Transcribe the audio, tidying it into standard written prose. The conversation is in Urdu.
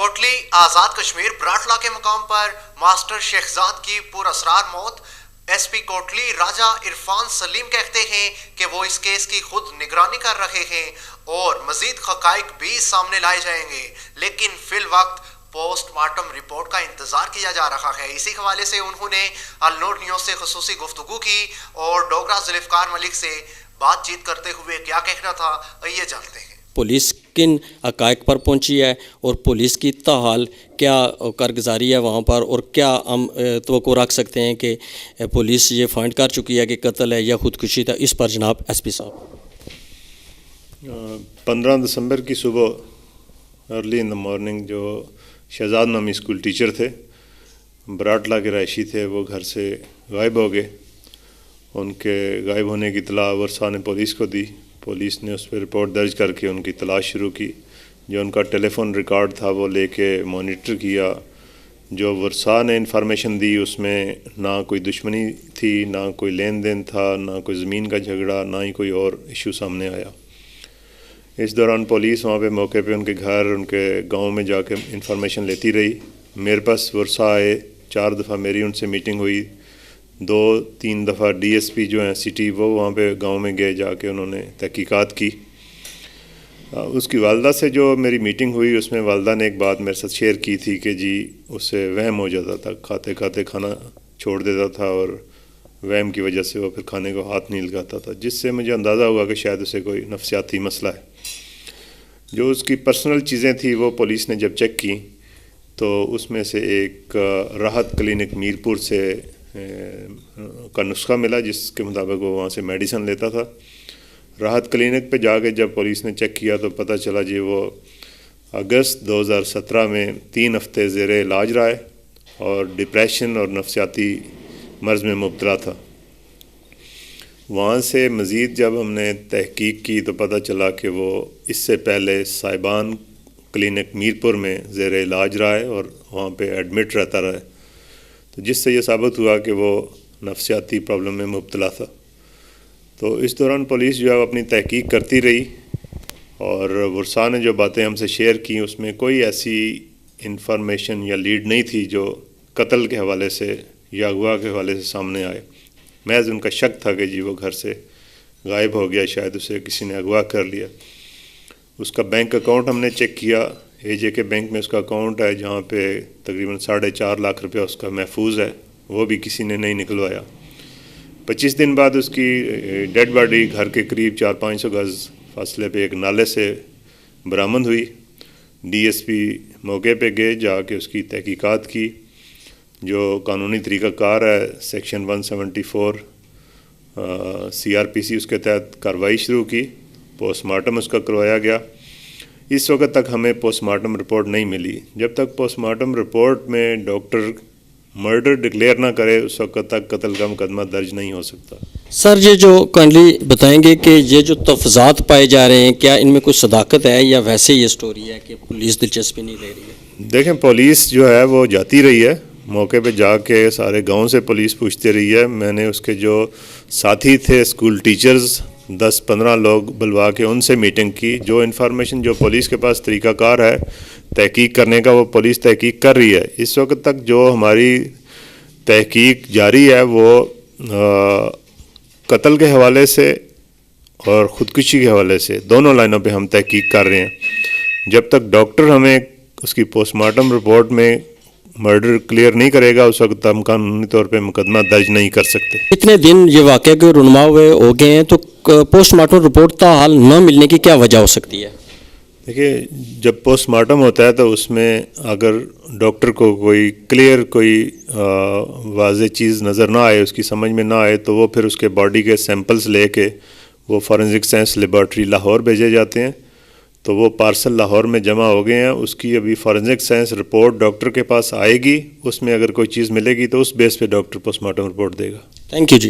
کوٹلی آزاد کشمیر براٹلا کے مقام پر ماسٹر شہزاد کی پراسرار موت۔ ایس پی کوٹلی راجہ عرفان سلیم کہتے ہیں کہ وہ اس کیس کی خود نگرانی کر رہے ہیں اور مزید حقائق بھی سامنے لائے جائیں گے، لیکن فی الوقت پوسٹ مارٹم رپورٹ کا انتظار کیا جا رہا ہے۔ اسی حوالے سے انہوں نے النور نیوز سے خصوصی گفتگو کی اور ڈوگرا ذوالفقار ملک سے بات چیت کرتے ہوئے کیا کہنا تھا، آئیے جانتے ہیں۔ پولیس کن حقائق پر پہنچی ہے اور پولیس کی تاحال کیا کارگزاری ہے وہاں پر، اور کیا ہم توقع رکھ سکتے ہیں کہ پولیس یہ فائنڈ کر چکی ہے کہ قتل ہے یا خودکشی تھا، اس پر جناب ایس پی صاحب۔ 15 دسمبر کی صبح ارلی ان دا مارننگ جو شہزاد نامی اسکول ٹیچر تھے، براٹلا کے رہائشی تھے، وہ گھر سے غائب ہو گئے۔ ان کے غائب ہونے کی اطلاع ورثاء نے پولیس کو دی۔ پولیس نے اس پہ رپورٹ درج کر کے ان کی تلاش شروع کی۔ جو ان کا ٹیلی فون ریکارڈ تھا وہ لے کے مانیٹر کیا۔ جو ورثاء نے انفارمیشن دی اس میں نہ کوئی دشمنی تھی، نہ کوئی لین دین تھا، نہ کوئی زمین کا جھگڑا، نہ ہی کوئی اور ایشو سامنے آیا۔ اس دوران پولیس وہاں پہ موقع پہ ان کے گھر، ان کے گاؤں میں جا کے انفارمیشن لیتی رہی۔ میرے پاس ورثاء آئے، 4 دفعہ میری ان سے میٹنگ ہوئی، 2-3 دفعہ ڈی ایس پی جو ہیں سٹی وہ وہاں پہ گاؤں میں گئے، جا کے انہوں نے تحقیقات کی۔ اس کی والدہ سے جو میری میٹنگ ہوئی اس میں والدہ نے ایک بات میرے ساتھ شیئر کی تھی کہ جی اسے وہم ہو جاتا تھا، کھاتے کھاتے کھانا چھوڑ دیتا تھا اور وہم کی وجہ سے وہ پھر کھانے کو ہاتھ نہیں لگاتا تھا، جس سے مجھے اندازہ ہوا کہ شاید اسے کوئی نفسیاتی مسئلہ ہے۔ جو اس کی پرسنل چیزیں تھیں وہ پولیس نے جب چیک کی تو اس میں سے ایک راحت کلینک میرپور سے کا نسخہ ملا جس کے مطابق وہ وہاں سے میڈیسن لیتا تھا۔ راحت کلینک پہ جا کے جب پولیس نے چیک کیا تو پتہ چلا جی وہ اگست 2017 میں 3 ہفتے زیر علاج رہا ہے اور ڈپریشن اور نفسیاتی مرض میں مبتلا تھا۔ وہاں سے مزید جب ہم نے تحقیق کی تو پتہ چلا کہ وہ اس سے پہلے صاحبان کلینک میرپور میں زیر علاج رہا ہے اور وہاں پہ ایڈمٹ رہتا رہا ہے، تو جس سے یہ ثابت ہوا کہ وہ نفسیاتی پرابلم میں مبتلا تھا۔ تو اس دوران پولیس جو ہے اپنی تحقیق کرتی رہی اور ورثاء نے جو باتیں ہم سے شیئر کی اس میں کوئی ایسی انفارمیشن یا لیڈ نہیں تھی جو قتل کے حوالے سے یا اغوا کے حوالے سے سامنے آئے۔ محض ان کا شک تھا کہ جی وہ گھر سے غائب ہو گیا، شاید اسے کسی نے اغوا کر لیا۔ اس کا بینک اکاؤنٹ ہم نے چیک کیا، اے جے کے بینک میں اس کا اکاؤنٹ ہے جہاں پہ تقریباً 4.5 لاکھ روپیہ اس کا محفوظ ہے، وہ بھی کسی نے نہیں نکلوایا۔ 25 دن بعد اس کی ڈیڈ باڈی گھر کے قریب 400-500 گز فاصلے پہ ایک نالے سے برآمد ہوئی۔ ڈی ایس پی موقع پہ گئے، جا کے اس کی تحقیقات کی۔ جو قانونی طریقہ کار ہے سیکشن 174 CRPC اس کے تحت کارروائی شروع کی، پوسٹ مارٹم اس کا کروایا گیا۔ اس وقت تک ہمیں پوسٹ مارٹم رپورٹ نہیں ملی۔ جب تک پوسٹ مارٹم رپورٹ میں ڈاکٹر مرڈر ڈکلیئر نہ کرے اس وقت تک قتل کا مقدمہ درج نہیں ہو سکتا۔ سر یہ جو کائنڈلی بتائیں گے کہ یہ جو تفضات پائے جا رہے ہیں کیا ان میں کوئی صداقت ہے یا ویسے یہ سٹوری ہے کہ پولیس دلچسپی نہیں لے رہی ہے؟ دیکھیں پولیس جو ہے وہ جاتی رہی ہے، موقع پہ جا کے سارے گاؤں سے پولیس پوچھتی رہی ہے۔ میں نے اس کے جو ساتھی تھے اسکول ٹیچرز 10-15 لوگ بلوا کے ان سے میٹنگ کی۔ جو انفارمیشن جو پولیس کے پاس طریقہ کار ہے تحقیق کرنے کا وہ پولیس تحقیق کر رہی ہے۔ اس وقت تک جو ہماری تحقیق جاری ہے وہ قتل کے حوالے سے اور خودکشی کے حوالے سے دونوں لائنوں پہ ہم تحقیق کر رہے ہیں۔ جب تک ڈاکٹر ہمیں اس کی پوسٹ مارٹم رپورٹ میں مرڈر کلیئر نہیں کرے گا اس وقت ہم قانونی طور پہ مقدمہ درج نہیں کر سکتے۔ اتنے دن یہ واقعہ کے رونما ہوئے ہو گئے ہیں تو پوسٹ مارٹم رپورٹ تاحال نہ ملنے کی کیا وجہ ہو سکتی ہے؟ دیکھیے جب پوسٹ مارٹم ہوتا ہے تو اس میں اگر ڈاکٹر کو کوئی کلیئر کوئی واضح چیز نظر نہ آئے، اس کی سمجھ میں نہ آئے، تو وہ پھر اس کے باڈی کے سیمپلز لے کے وہ فورنزک سائنس لیبارٹری لاہور بھیجے جاتے ہیں۔ تو وہ پارسل لاہور میں جمع ہو گئے ہیں، اس کی ابھی فورنزک سائنس رپورٹ ڈاکٹر کے پاس آئے گی، اس میں اگر کوئی چیز ملے گی تو اس بیس پہ ڈاکٹر پوسٹ مارٹم رپورٹ دے گا۔ Thank you G.